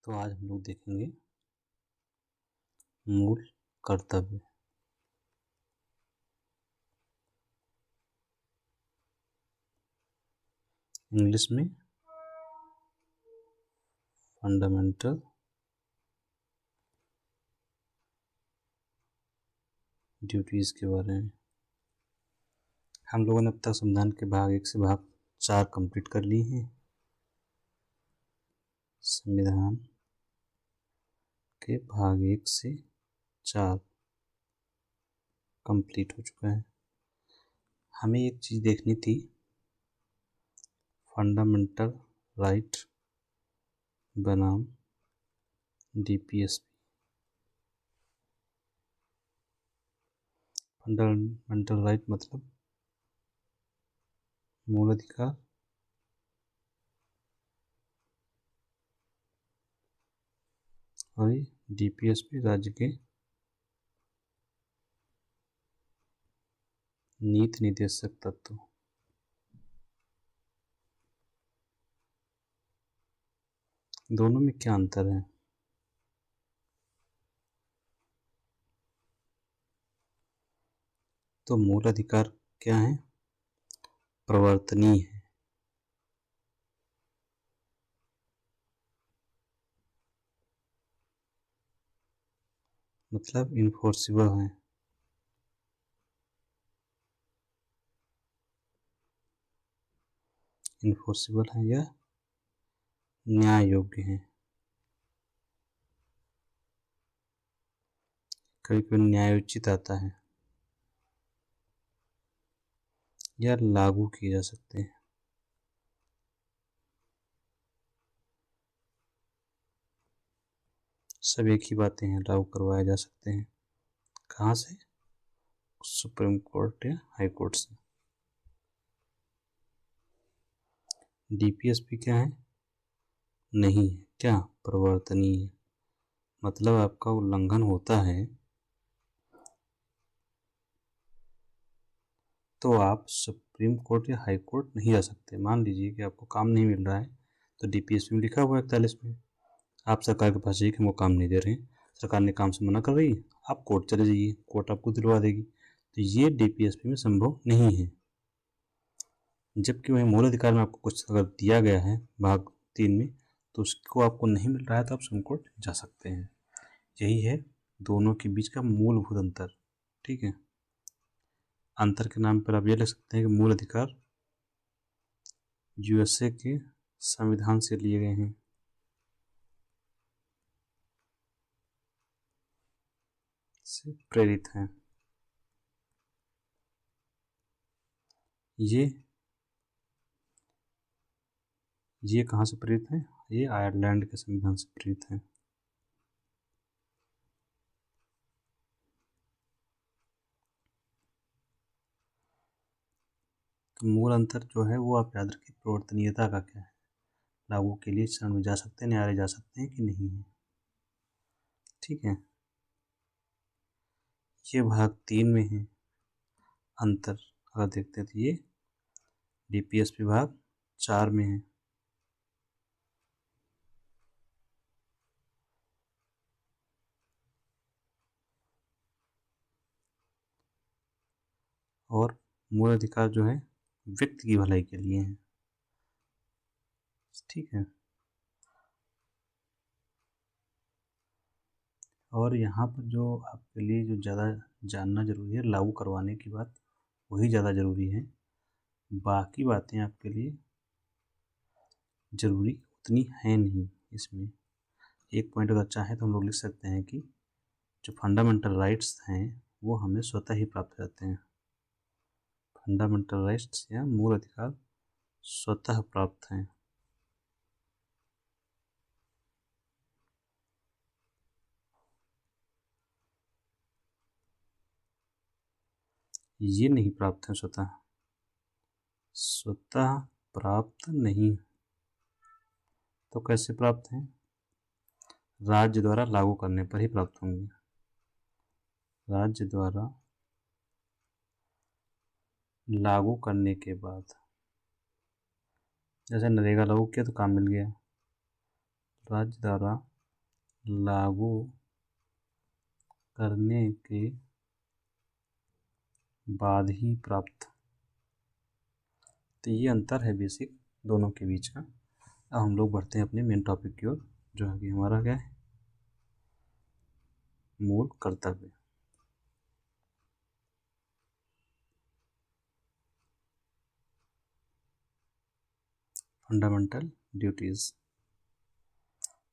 तो आज हम लोग देखेंगे मूल कर्तव्य। इंग्लिश में फंडामेंटल ड्यूटीज के बारे में। हम लोगों ने अब तक संविधान के भाग 1 से भाग 4 कंप्लीट कर लिए हैं। संविधान के भाग 1 से 4 कंप्लीट हो चुका है। हमें एक चीज़ देखनी थी, फंडामेंटल राइट बनाम डीपीएसपी। फंडामेंटल राइट मतलब मूल अधिकार, और डीपीएसपी राज्य के नीति निर्देशक तत्व। दोनों में क्या अंतर है? तो मूल अधिकार क्या है? प्रवर्तनीय है, मतलब इन्फोर्सिबल है। इन्फोर्सिबल है या न्याय योग्य है। कभी कभी न्यायोचित आता है या लागू किए जा सकते हैं। सब एक ही बातें हैं, लागू करवाए जा सकते हैं। कहाँ से? सुप्रीम कोर्ट या हाई कोर्ट से। डीपीएसपी क्या है? नहीं है। क्या? प्रवर्तनीय है, मतलब आपका उल्लंघन होता है तो आप सुप्रीम कोर्ट या हाई कोर्ट नहीं जा सकते। मान लीजिए कि आपको काम नहीं मिल रहा है, तो डीपीएसपी में लिखा हुआ है 41 में, आप सरकार के पास जाइए कि हमको काम नहीं दे रहे हैं, सरकार ने काम से मना कर रही है, आप कोर्ट चले जाइए, कोर्ट आपको दिलवा देगी। तो ये डीपीएसपी में संभव नहीं है। जबकि वही मूल अधिकार में आपको कुछ अगर दिया गया है भाग 3 में, तो उसको आपको नहीं मिल रहा है तो आप सुप्रीम कोर्ट जा सकते हैं। यही है दोनों के बीच का मूलभूत अंतर। ठीक है, अंतर के नाम पर आप ये लिख सकते हैं कि मूल अधिकार यूएसए के संविधान से लिए गए हैं, से प्रेरित हैं। ये कहाँ से प्रेरित हैं? ये आयरलैंड के संविधान से प्रेरित हैं। तो मूल अंतर जो है वो आप याद रखिए, प्रवर्तनीयता का क्या है। लागू के लिए चरण में जा सकते हैं, न्यायालय जा सकते हैं कि नहीं है। ठीक है, ये भाग 3 में है अंतर। अगर देखते हैं तो ये डीपीएसपी भाग 4 में है। और मूल अधिकार जो है व्यक्ति की भलाई के लिए है। ठीक है, और यहाँ पर जो आपके लिए जो ज़्यादा जानना जरूरी है, लागू करवाने की बात, वही ज़्यादा ज़रूरी है। बाकी बातें आपके लिए ज़रूरी उतनी है नहीं। इसमें एक पॉइंट अगर चाहें तो हम लोग लिख सकते हैं कि जो फंडामेंटल राइट्स हैं वो हमें स्वतः ही प्राप्त हो जाते हैं। फंडामेंटल राइट्स या मूल अधिकार स्वतः प्राप्त हैं। ये नहीं प्राप्त है स्वतः, स्वतः प्राप्त नहीं। तो कैसे प्राप्त हैं? राज्य द्वारा लागू करने पर ही प्राप्त होंगे। राज्य द्वारा लागू करने के बाद, जैसे नरेगा लागू किया तो काम मिल गया। राज्य द्वारा लागू करने के बाद ही प्राप्त। तो ये अंतर है बेसिक दोनों के बीच का। अब हम लोग बढ़ते हैं अपने मेन टॉपिक की ओर, जो है कि हमारा क्या है, मूल कर्तव्य। Fundamental duties.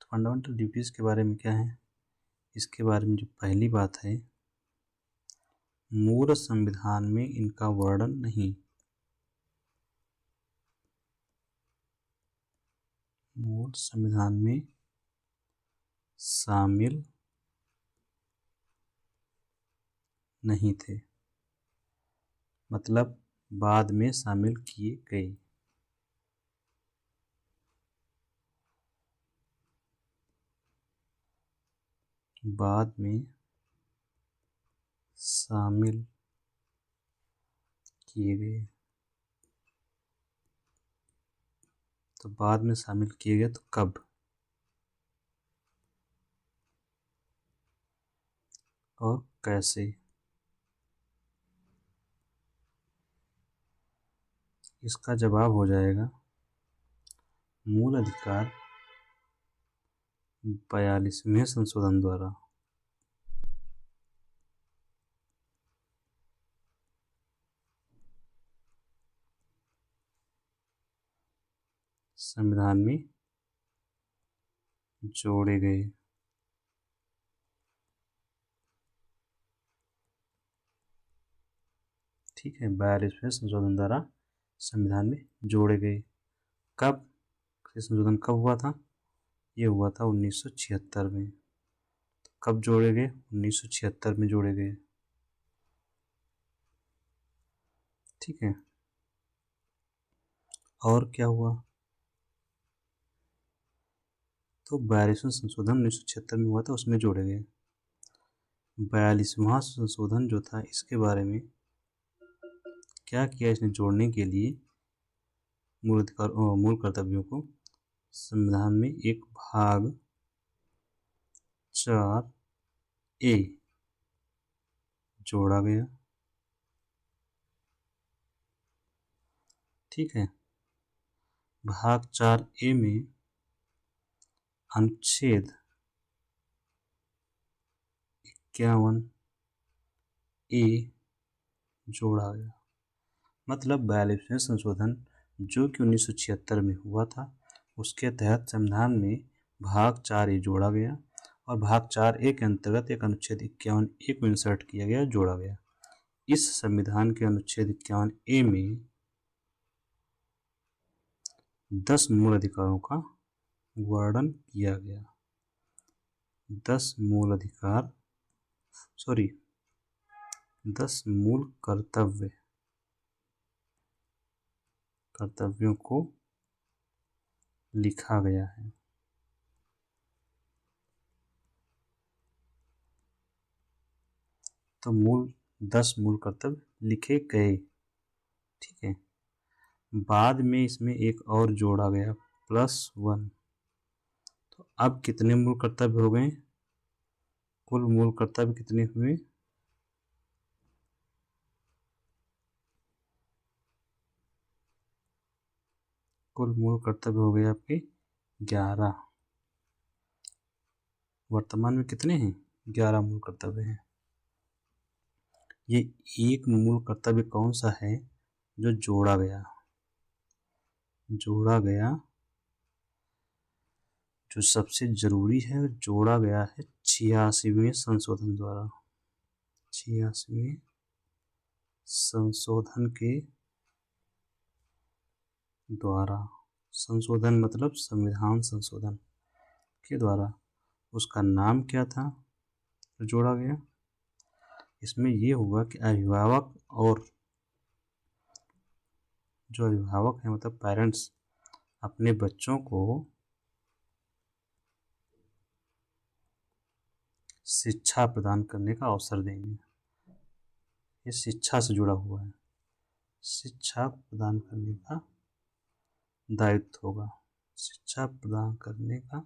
तो फंडामेंटल ड्यूटीज़ के बारे में क्या है, इसके बारे में जो पहली बात है, मूल संविधान में इनका वर्णन नहीं। मूल संविधान में शामिल नहीं थे, मतलब बाद में शामिल किए गए। बाद में शामिल किए गए। तो बाद में शामिल किए गए तो कब और कैसे, इसका जवाब हो जाएगा मूल अधिकार 42वें संशोधन द्वारा। संविधान में जोड़े गए। ठीक है, 42वें संशोधन द्वारा संविधान में जोड़े गए। कब, ये संशोधन कब हुआ था, ये हुआ था 1976 में। तो कब जोड़े गए, 1976 में जोड़े गए। ठीक है, और क्या हुआ, तो 42वां संशोधन 1976 में हुआ था, उसमें जोड़े गए। 42वां संशोधन जो था, इसके बारे में क्या किया इसने जोड़ने के लिए, मूल अधिकार मूल कर्तव्यों को संविधान में एक भाग 4A जोड़ा गया। ठीक है, भाग 4A में अनुच्छेद 51A जोड़ा गया। मतलब 42वें संशोधन जो कि 1976 में हुआ था, उसके तहत संविधान में भाग 4A जोड़ा गया और भाग 4A के अंतर्गत एक अनुच्छेद 51A को इंसर्ट किया गया, जोड़ा गया। इस संविधान के अनुच्छेद 51A में 10 मूल अधिकारों का वर्णन किया गया। 10 मूल अधिकार, 10 मूल कर्तव्यों को लिखा गया है। तो 10 मूल कर्तव्य लिखे गए। ठीक है, बाद में इसमें एक और जोड़ा गया +1। तो अब कितने मूल कर्तव्य हो गए, कुल मूल कर्तव्य कितने हुए, कुल मूल कर्तव्य हो गए आपके 11। वर्तमान में कितने हैं, 11 मूल कर्तव्य हैं। ये एक मूल कर्तव्य कौन सा है जो जोड़ा गया, जो सबसे जरूरी है, जोड़ा गया है 86वें संशोधन द्वारा। 86वें संशोधन के द्वारा, संशोधन मतलब संविधान संशोधन के द्वारा। उसका नाम क्या था जो जोड़ा गया, इसमें ये हुआ कि अभिभावक और जो अभिभावक हैं मतलब पेरेंट्स अपने बच्चों को शिक्षा प्रदान करने का अवसर देंगे। ये शिक्षा से जुड़ा हुआ है, शिक्षा प्रदान करने का दायित्व होगा, शिक्षा प्रदान करने का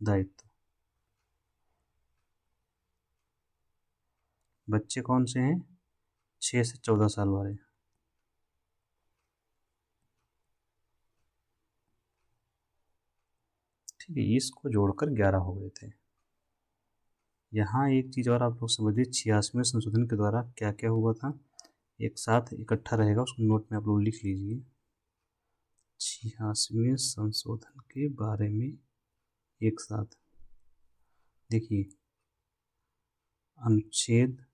दायित्व। बच्चे कौन से हैं? 6 से 14 साल वाले। ठीक है, इसको जोड़कर 11 हो गए थे। यहाँ एक चीज़ और आप लोग समझिए, 86वें संशोधन के द्वारा क्या क्या हुआ था, एक साथ इकट्ठा रहेगा, उसको नोट में आप लोग लिख लीजिए। 86वें संशोधन के बारे में एक साथ देखिए, अनुच्छेद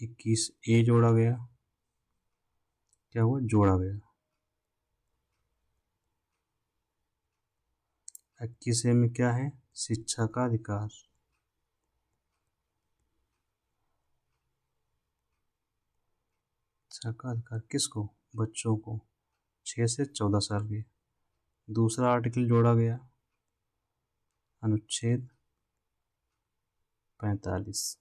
21A जोड़ा गया। क्या हुआ? जोड़ा गया। 21A में क्या है? शिक्षा का अधिकार। शिक्षा का अधिकार किसको? बच्चों को, 6 से 14 साल के। दूसरा आर्टिकल जोड़ा गया, अनुच्छेद 45।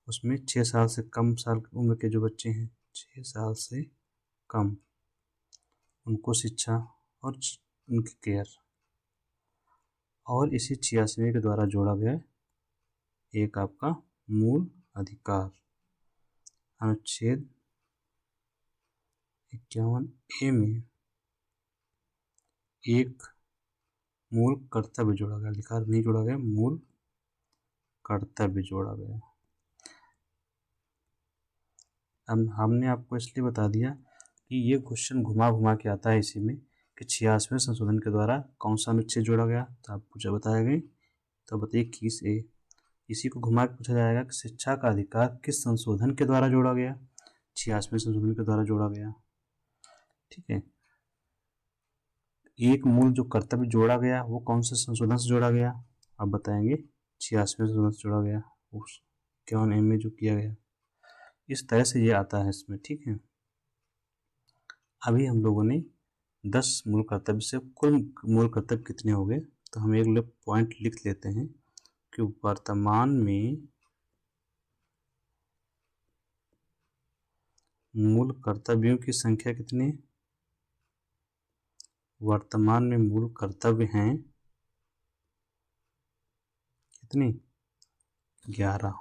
उसमें 6 साल से कम साल उम्र के जो बच्चे हैं, 6 साल से कम, उनको शिक्षा और उनकी केयर। और इसी 86वें के द्वारा जोड़ा गया एक आपका मूल अधिकार, अनुच्छेद 51A में एक मूल कर्तव्य जोड़ा गया। अधिकार नहीं जोड़ा गया, मूल कर्तव्य जोड़ा गया। अब हमने आपको इसलिए बता दिया कि ये क्वेश्चन घुमा घुमा के आता है इसी में कि 86वें संशोधन के द्वारा कौन सा अनुच्छेद जोड़ा गया, तो आपको बताया गया। तो बताइए 21A, इसी को घुमा के पूछा जाएगा कि शिक्षा का अधिकार किस संशोधन के द्वारा जोड़ा गया? 86वें संशोधन के द्वारा जोड़ा गया। ठीक है, एक मूल जो कर्तव्य जोड़ा गया वो कौन से संशोधन से जोड़ा गया? आप बताएंगे 86वें संशोधन से जोड़ा गया, उस 51A में जो किया गया। इस तरह से ये आता है इसमें। ठीक है, अभी हम लोगों ने 10 मूल कर्तव्य से कुल मूल कर्तव्य कितने हो गए, तो हम एक लोग पॉइंट लिख लेते हैं कि वर्तमान में मूल कर्तव्यों की संख्या कितनी है? वर्तमान में मूल कर्तव्य हैं कितनी? 11।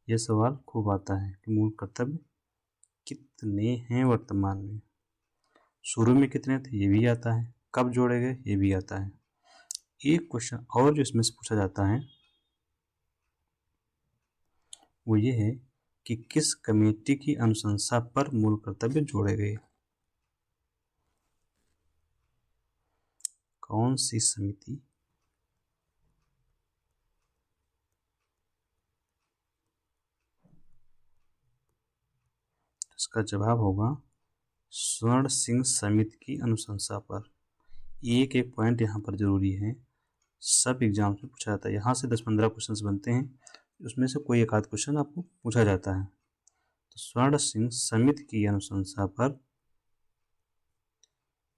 ये सवाल खूब आता है कि मूल कर्तव्य कितने हैं वर्तमान में। शुरू में कितने थे ये भी आता है, कब जोड़े गए ये भी आता है। एक क्वेश्चन और जो इसमें से पूछा जाता है वो ये है कि किस कमेटी की अनुशंसा पर मूल कर्तव्य जोड़े गए? कौन सी समिति? इसका जवाब होगा स्वर्ण सिंह समिति की अनुशंसा पर। एक एक पॉइंट यहाँ पर जरूरी है, सब एग्जाम में पूछा जाता है। यहाँ से 10-15 क्वेश्चन बनते हैं, उसमें से कोई एक आध क्वेश्चन आपको पूछा जाता है। तो स्वर्ण सिंह समिति की अनुशंसा पर,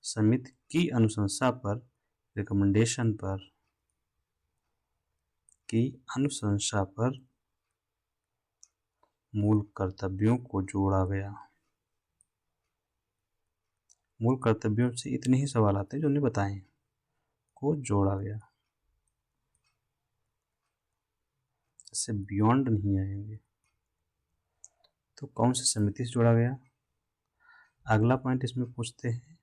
समिति की अनुशंसा पर, रिकमेंडेशन पर, की अनुशंसा पर मूल कर्तव्यों को जोड़ा गया। मूल कर्तव्यों से इतने ही सवाल आते हैं जो उन्हें बताएं, को जोड़ा गया, इससे बियॉन्ड नहीं आएंगे। तो कौन सी समिति से जोड़ा गया? अगला पॉइंट इसमें पूछते हैं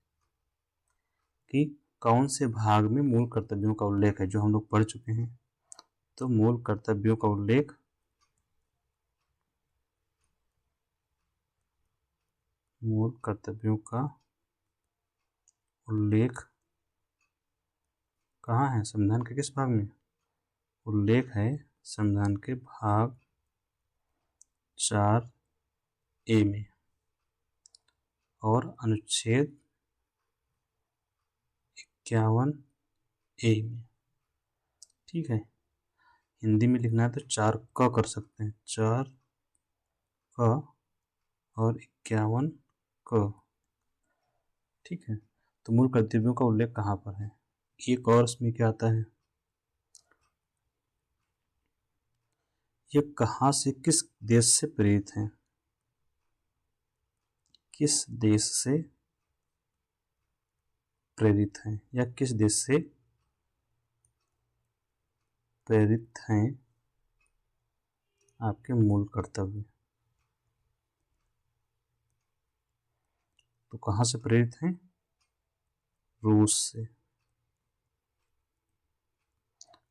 कि कौन से भाग में मूल कर्तव्यों का उल्लेख है, जो हम लोग पढ़ चुके हैं। तो मूल कर्तव्यों का उल्लेख मूल कर्तव्यों का उल्लेख कहाँ है? संविधान के किस भाग में उल्लेख है? संविधान के भाग 4A में और अनुच्छेद 51A में। ठीक है, हिंदी में लिखना है तो 4 कर सकते हैं, 4 और 51 ठीक है, तो मूल कर्तव्यों का उल्लेख कहाँ पर है? एक और इसमें क्या आता है, ये कहाँ से, किस देश से प्रेरित है? किस देश से प्रेरित हैं या किस देश से प्रेरित हैं आपके मूल कर्तव्य तो कहाँ से प्रेरित हैं? रूस से।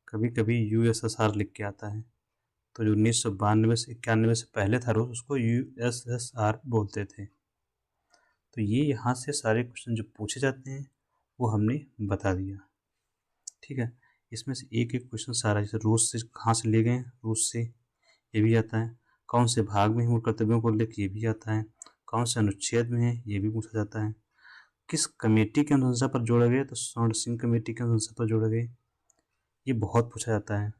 कभी कभी यूएसएसआर लिख के आता है, तो जो 1992 से 91 से पहले था रूस, उसको यूएसएसआर बोलते थे। तो ये यहाँ से सारे क्वेश्चन जो पूछे जाते हैं वो हमने बता दिया। ठीक है, इसमें से एक एक क्वेश्चन सारा, जैसे रूस से कहाँ से ले गए, रूस से, ये भी आता है। कौन से भाग में मूल कर्तव्यों को उल्लेख, ये भी आता है। कौन से अनुच्छेद में है, ये भी पूछा जाता है। किस कमेटी की अनुशंसा पर जोड़ा गया, तो स्वर्ण सिंह कमेटी की अनुशंसा पर जोड़ा गया, ये बहुत पूछा जाता है।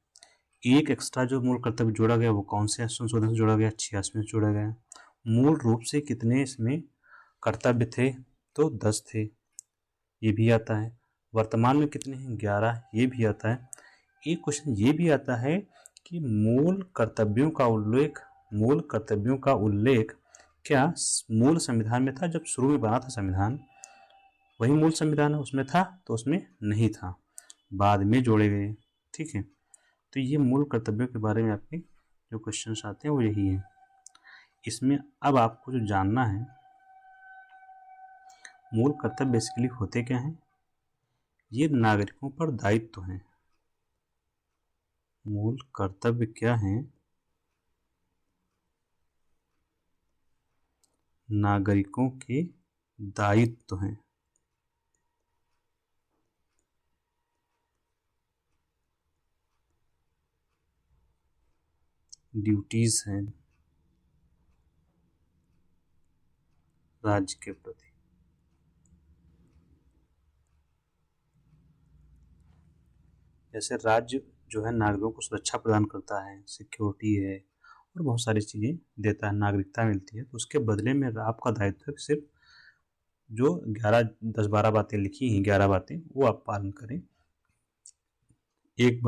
एक एक्स्ट्रा जो मूल कर्तव्य जोड़ा गया वो कौन से संशोधन से जोड़ा गया, 86 में जोड़ा गया। मूल रूप से कितने इसमें कर्तव्य थे, तो 10 थे, ये भी आता है। वर्तमान में कितने हैं, 11, ये भी आता है। एक क्वेश्चन ये भी आता है कि मूल कर्तव्यों का उल्लेख क्या मूल संविधान में था, जब शुरू में बना था संविधान, वही मूल संविधान है उसमें था, तो उसमें नहीं था, बाद में जोड़े गए। ठीक है, तो ये मूल कर्तव्यों के बारे में आपके जो क्वेश्चन आते हैं वो यही है। इसमें अब आपको जो जानना है, मूल कर्तव्य बेसिकली होते क्या हैं, ये नागरिकों पर दायित्व हैं। मूल कर्तव्य क्या हैं, नागरिकों के दायित्व हैं। ड्यूटीज हैं राज्य के प्रति। जैसे राज्य जो है नागरिकों को सुरक्षा प्रदान करता है, सिक्योरिटी है और बहुत सारी चीज़ें देता है, नागरिकता मिलती है, तो उसके बदले में आपका दायित्व है सिर्फ जो 10-12 बातें लिखी हैं, 11 बातें, वो आप पालन करें। एक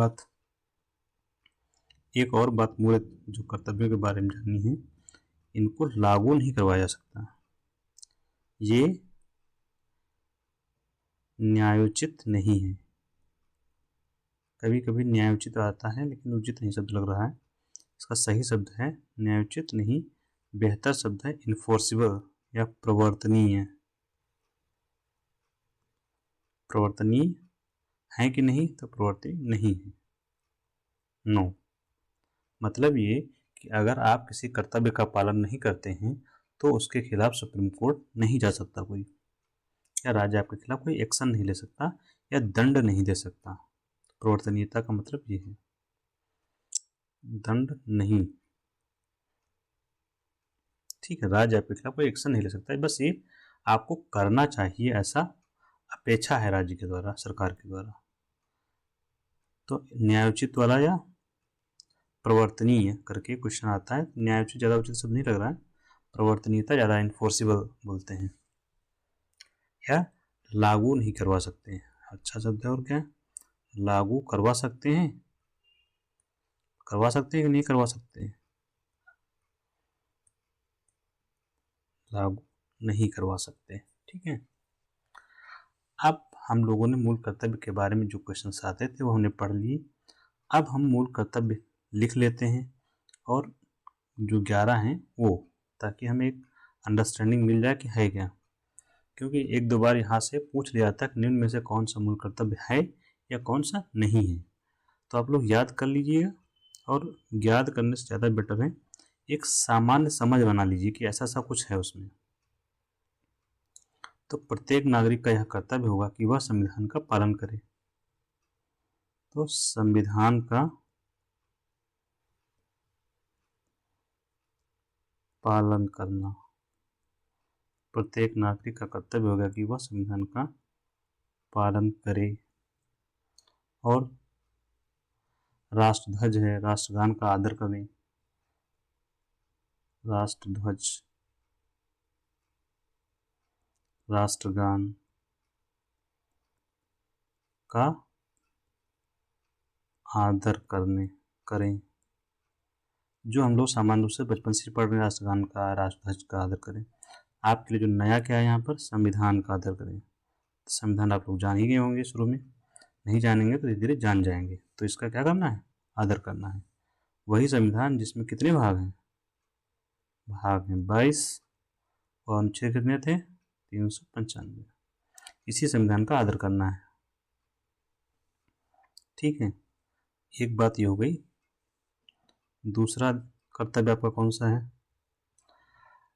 और बात मूल जो कर्तव्यों के बारे में जाननी है, इनको लागू नहीं करवाया जा सकता, ये न्यायोचित नहीं है। कभी कभी न्यायोचित आता है लेकिन उचित नहीं शब्द लग रहा है, इसका सही शब्द है न्यायोचित नहीं, बेहतर शब्द है इन्फोर्सिबल या प्रवर्तनीय। प्रवर्तनीय है कि नहीं, तो प्रवर्तनीय नहीं है, नो। मतलब ये कि अगर आप किसी कर्तव्य का पालन नहीं करते हैं तो उसके खिलाफ सुप्रीम कोर्ट नहीं जा सकता कोई, या राज्य आपके खिलाफ कोई एक्शन नहीं ले सकता या दंड नहीं दे सकता। प्रवर्तनीयता का मतलब ये है, दंड नहीं। ठीक है, राज्य आपके खिलाफ कोई एक्शन नहीं ले सकता है, बस ये आपको करना चाहिए, ऐसा अपेक्षा है राज्य के द्वारा, सरकार के द्वारा। तो न्यायोचित वाला या प्रवर्तनीय करके क्वेश्चन आता है। न्यायोचित ज़्यादा उचित शब्द नहीं लग रहा है, प्रवर्तनीयता ज़्यादा इन्फोर्सिबल बोलते हैं, या लागू नहीं करवा सकते हैं, अच्छा शब्द है। और क्या, लागू करवा सकते हैं, कि नहीं करवा सकते, लागू नहीं करवा सकते। ठीक है, अब हम लोगों ने मूल कर्तव्य के बारे में जो क्वेश्चन आते थे वो हमने पढ़ लिए। अब हम मूल कर्तव्य लिख लेते हैं और जो 11 हैं वो, ताकि हमें एक अंडरस्टैंडिंग मिल जाए कि है क्या, क्योंकि एक दो बार यहाँ से पूछ लिया था कि निम्न में से कौन सा मूल कर्तव्य है या कौन सा नहीं है। तो आप लोग याद कर लीजिएगा, और याद करने से ज़्यादा बेटर है एक सामान्य समझ बना लीजिए कि ऐसा सा कुछ है उसमें। तो प्रत्येक नागरिक का यह कर्तव्य होगा कि वह संविधान का पालन करे। तो संविधान का पालन करना प्रत्येक नागरिक का कर्तव्य होगा कि वह संविधान का पालन करे। और राष्ट्रध्वज है, राष्ट्रगान का आदर करें, राष्ट्रध्वज, राष्ट्रगान का आदर करें, जो हम लोग सामान्य रूप से बचपन से पढ़ रहे हैं, राष्ट्रगान का, राष्ट्रध्वज का आदर करें। आपके लिए जो नया क्या है यहाँ पर, संविधान का आदर करें। संविधान आप लोग जान ही गए होंगे शुरू में, नहीं जानेंगे तो धीरे धीरे जान जाएंगे। तो इसका क्या करना है, आदर करना है, वही संविधान जिसमें कितने भाग हैं? भाग हैं 22 और अनुच्छेद कितने थे? 395। इसी संविधान का आदर करना है। ठीक है, एक बात ये हो गई। दूसरा कर्तव्य आपका कौन सा है?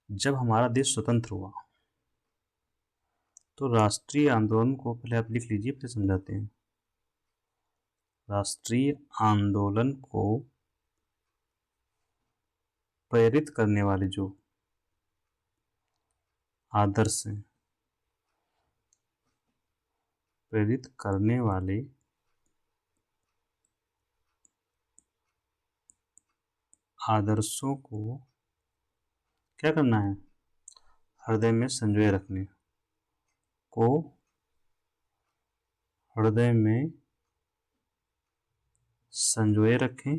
जब हमारा देश स्वतंत्र हुआ तो राष्ट्रीय आंदोलन को पहले आप लिख लीजिए, फिर समझाते हैं। राष्ट्रीय आंदोलन को प्रेरित करने वाले जो आदर्श हैं, प्रेरित करने वाले आदर्शों को क्या करना है? हृदय में संजोए रखने को, हृदय में संजोए रखें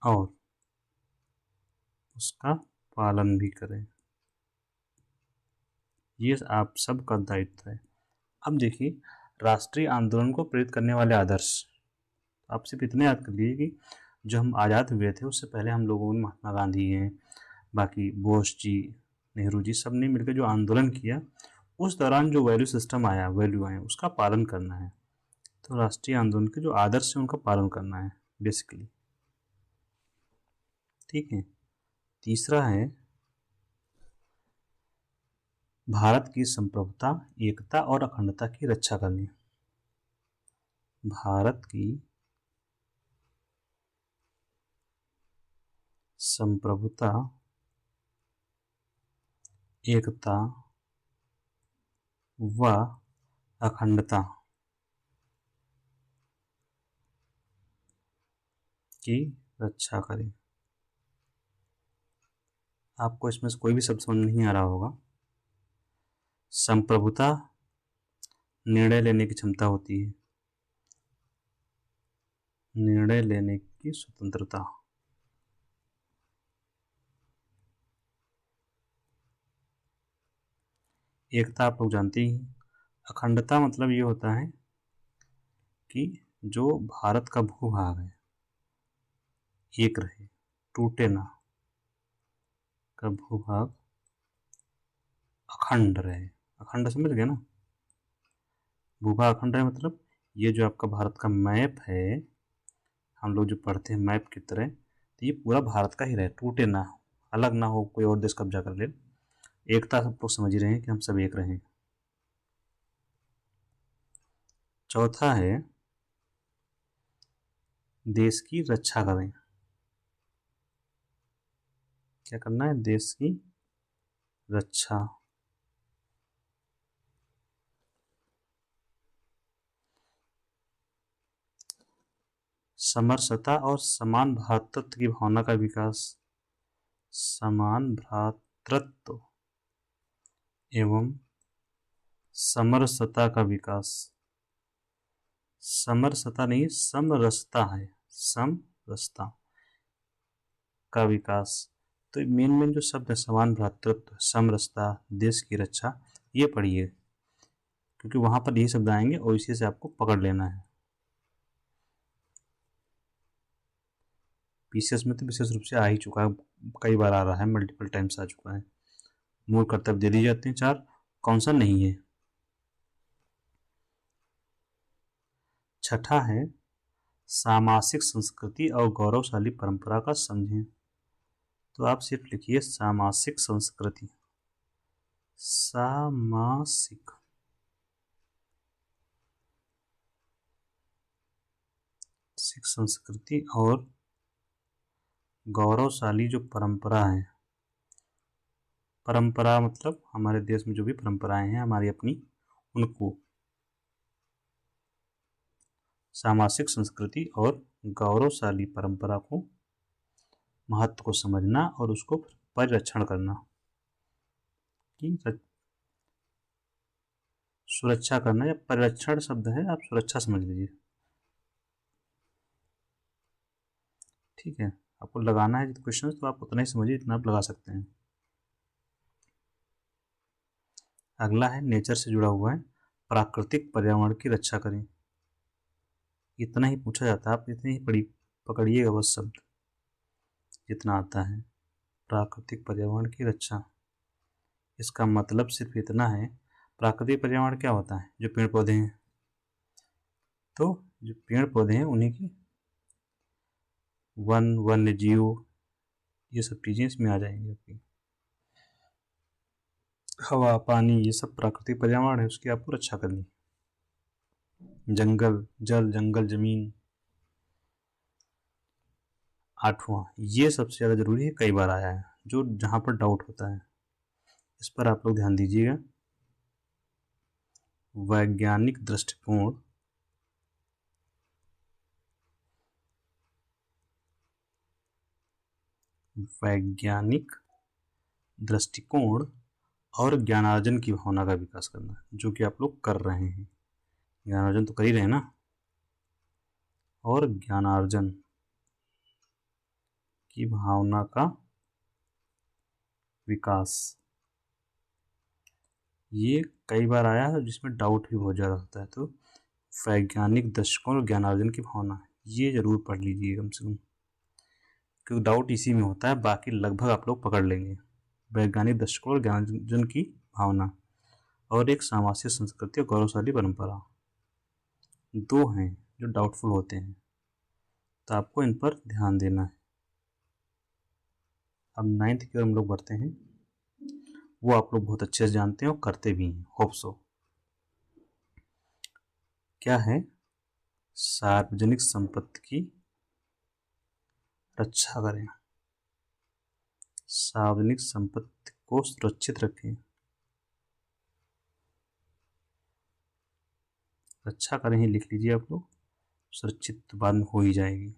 और उसका पालन भी करें। ये आप सबका दायित्व है। अब देखिए, राष्ट्रीय आंदोलन को प्रेरित करने वाले आदर्श, आप सिर्फ इतने याद कर लीजिए कि जो हम आज़ाद हुए थे उससे पहले हम लोगों ने महात्मा गांधी हैं, बाकी बोस जी, नेहरू जी, सब ने मिलकर जो आंदोलन किया, उस दौरान जो वैल्यू सिस्टम आया, वैल्यू आए, उसका पालन करना है। तो राष्ट्रीय आंदोलन के जो आदर्श हैं उनका पालन करना है बेसिकली। ठीक है, तीसरा है भारत की संप्रभुता, एकता और अखंडता की रक्षा करनी। भारत की संप्रभुता, एकता व अखंडता की रक्षा करें। आपको इसमें से कोई भी शब्द समझ नहीं आ रहा होगा। संप्रभुता निर्णय लेने की क्षमता होती है, निर्णय लेने की स्वतंत्रता। एकता आप लोग जानते ही। अखंडता मतलब ये होता है कि जो भारत का भूभाग है एक रहे, टूटे ना, का भूभाग अखंड रहे। अखंड समझ गए ना? भूभाग अखंड रहे मतलब ये जो आपका भारत का मैप है, हम लोग जो पढ़ते हैं मैप की तरह, तो ये पूरा भारत का ही रहे, टूटे ना, अलग ना हो, कोई और देश कब्जा कर ले। एकता सब लोग समझ ही रहे हैं कि हम सब एक रहें। चौथा है देश की रक्षा करें। क्या करना है? देश की रक्षा। समरसता और समान भ्रातृत्व की भावना का विकास, समान भ्रातृत्व एवं समरसता का विकास। समरसता नहीं, समरसता है, समरसता का विकास। तो मेन जो शब्द है, समान भ्रातृत्व, समरसता, देश की रक्षा, ये पढ़िए, क्योंकि वहां पर यही शब्द आएंगे और इसी से आपको पकड़ लेना है। पीसीएस में तो विशेष रूप से आ ही चुका है, कई बार आ रहा है, मल्टीपल टाइम्स आ चुका है। मूल कर्तव्य दे दिए जाते हैं 4, कौन सा नहीं है। छठा है सामासिक संस्कृति और गौरवशाली परंपरा का समझें। तो आप सिर्फ लिखिए सामासिक संस्कृति, सामासिक संस्कृति और गौरवशाली जो परंपरा है। परंपरा मतलब हमारे देश में जो भी परंपराएं हैं हमारी अपनी, उनको सामासिक संस्कृति और गौरवशाली परंपरा को महत्व को समझना और उसको परिरक्षण करना, कि सुरक्षा करना, या परिरक्षण शब्द है, आप सुरक्षा समझ लीजिए। ठीक है, आपको लगाना है क्वेश्चन तो आप उतना ही समझिए, इतना आप लगा सकते हैं। अगला है नेचर से जुड़ा हुआ है, प्राकृतिक पर्यावरण की रक्षा करें। इतना ही पूछा जाता है, आप इतने ही पकड़िएगा बस शब्द जितना आता है। प्राकृतिक पर्यावरण की रक्षा, इसका मतलब सिर्फ इतना है। प्राकृतिक पर्यावरण क्या होता है? जो पेड़ पौधे हैं, तो जो पेड़ पौधे हैं उन्हीं की वन्य जीव, ये सब चीज़ें इसमें आ जाएंगी। आपकी हवा, पानी, ये सब प्राकृतिक पर्यावरण है, उसकी आपको रक्षा करनी। जंगल, जंगल, जमीन। 8वां, ये सबसे ज़्यादा जरूरी है, कई बार आया है, जो जहाँ पर डाउट होता है, इस पर आप लोग ध्यान दीजिएगा। वैज्ञानिक दृष्टिकोण और ज्ञानार्जन की भावना का विकास करना, जो कि आप लोग कर रहे हैं। ज्ञानार्जन तो कर ही रहे हैं ना। और ज्ञानार्जन की भावना का विकास, ये कई बार आया है जिसमें डाउट भी बहुत ज़्यादा होता है। तो वैज्ञानिक दृष्टिकोण और ज्ञानार्जन की भावना, ये जरूर पढ़ लीजिए कम से कम, क्योंकि डाउट इसी में होता है, बाकी लगभग आप लोग पकड़ लेंगे। वैज्ञानिक दृष्टिकोण और ज्ञानार्जन की भावना और एक सामाजिक संस्कृति और गौरवशाली परंपरा, दो हैं जो डाउटफुल होते हैं, तो आपको इन पर ध्यान देना है। अब 9th की ओर हम लोग बढ़ते हैं, वो आप लोग बहुत अच्छे से जानते हैं और करते भी हैं, होप सो। क्या है? सार्वजनिक संपत्ति की रक्षा करें, सार्वजनिक संपत्ति को सुरक्षित रखें। रक्षा करें ही लिख लीजिए आप लोग, सुरक्षित तो बाद में हो ही जाएगी।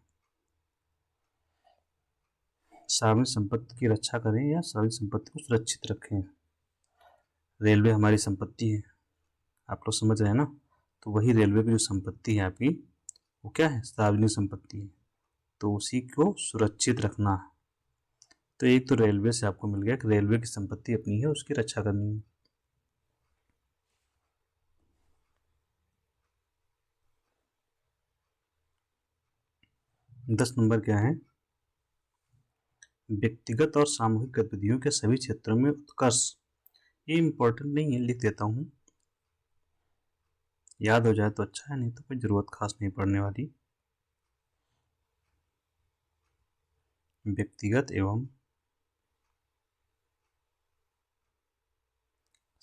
सार्वजनिक संपत्ति की रक्षा करें या सार्वजनिक संपत्ति को सुरक्षित रखें। रेलवे हमारी संपत्ति है, आप लोग समझ रहे हैं ना। तो वही रेलवे की जो संपत्ति है आपकी, वो क्या है? सार्वजनिक संपत्ति है, तो उसी को सुरक्षित रखना है। तो एक तो रेलवे से आपको मिल गया कि रेलवे की संपत्ति अपनी है, उसकी रक्षा करनी है। 10 नंबर क्या है? व्यक्तिगत और सामूहिक गतिविधियों के सभी क्षेत्रों में उत्कर्ष। ये इम्पोर्टेंट नहीं है, लिख देता हूँ, याद हो जाए तो अच्छा है, नहीं तो कोई ज़रूरत खास नहीं पड़ने वाली। व्यक्तिगत एवं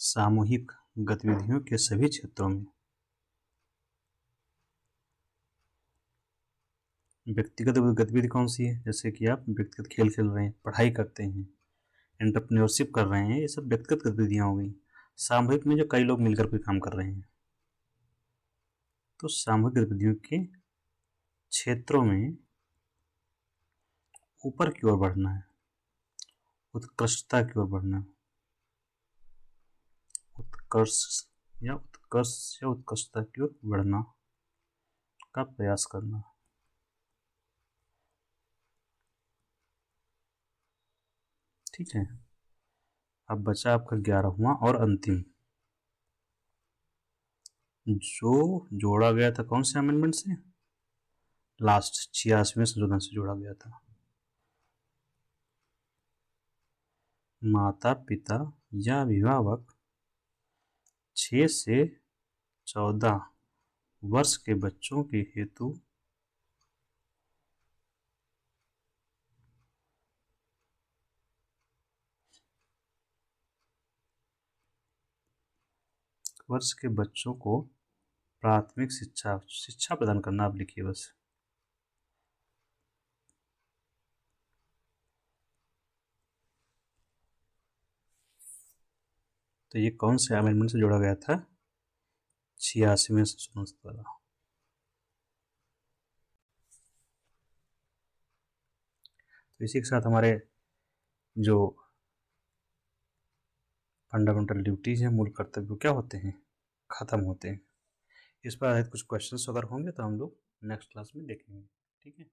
सामूहिक गतिविधियों के सभी क्षेत्रों में, व्यक्तिगत गतिविधि कौन सी है? जैसे कि आप व्यक्तिगत खेल खेल रहे हैं, पढ़ाई करते हैं, एंटरप्रेन्योरशिप कर रहे हैं, ये सब व्यक्तिगत गतिविधियाँ हो गई। सामूहिक में जो कई लोग मिलकर कोई काम कर रहे हैं, तो सामूहिक गतिविधियों के क्षेत्रों में ऊपर की ओर बढ़ना है, उत्कृष्टता की ओर बढ़ना, उत्कृष्टता की ओर बढ़ना का प्रयास करना। ठीक है, अब बचा आपका 11वां और अंतिम, जो जोड़ा गया था कौन से अमेंडमेंट से? लास्ट 86वें संशोधन से जोड़ा गया था। माता पिता या अभिभावक 6 से 14 वर्ष के बच्चों के हेतु को प्राथमिक शिक्षा प्रदान करना, आप लिखिए बस। तो ये कौन से अमेंडमेंट से जोड़ा गया था? 86वें संशोधन द्वारा। तो इसी के साथ हमारे जो फंडामेंटल ड्यूटीज हैं, मूल कर्तव्य क्या होते हैं, खत्म होते हैं। इस पर आधारित कुछ क्वेश्चंस अगर होंगे तो हम लोग नेक्स्ट क्लास में देखेंगे। ठीक है।